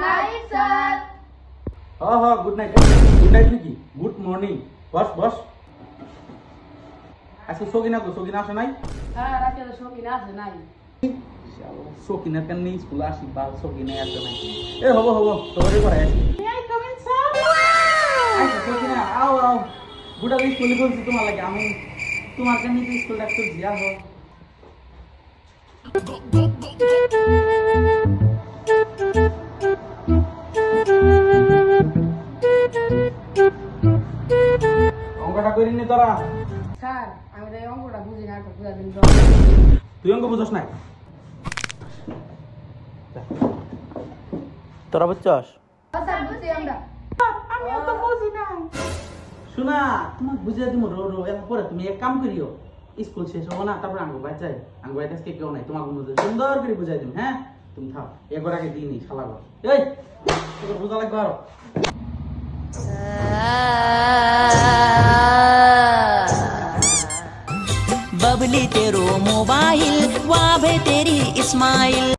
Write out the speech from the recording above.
Night sir. হ্যাঁ good night নাকি good morning. বস আজকে সকিনা আসে নাই? হ্যাঁ রাতে তো সকিনা আসে নাই। সকিনার কেন স্কুল আসি বা সকিনা আসে নাই? এ হবো তোরে করে আসি। আচ্ছা সকিনা আও গুড আগে স্কুলে বলছি তোমার লাগে আমি তোমার কেন স্কুল ডাক্তার জিয়া হো। অঙ্কটা করিনি তোরা? স্যার আমি তো এই অঙ্কটা বুঝি না, একটু বুঝা দিন তো। তুই অঙ্ক বুঝছ নাই? তোরা বুঝছস? স্যার বুঝি আমরা। আমিও তো বুঝি না। শোনা তোমাকে বুঝিয়ে দিব রো এরপরে তুমি এক কাম করিও, স্কুল শেষ হবো না তারপরে আঙ্গু বাই যাই, আঙ্গু বাই আজকে কেউ নাই তোমাকে বুঝে সুন্দর করে বুঝাই দিম। হ্যাঁ তুমি থাও, একবার আগে দিই নি শালা ঘর। এই তোর বুঝা লাগবে আরো। बबली तेरो मोबाइल वाह भे तेरी इस्माइल।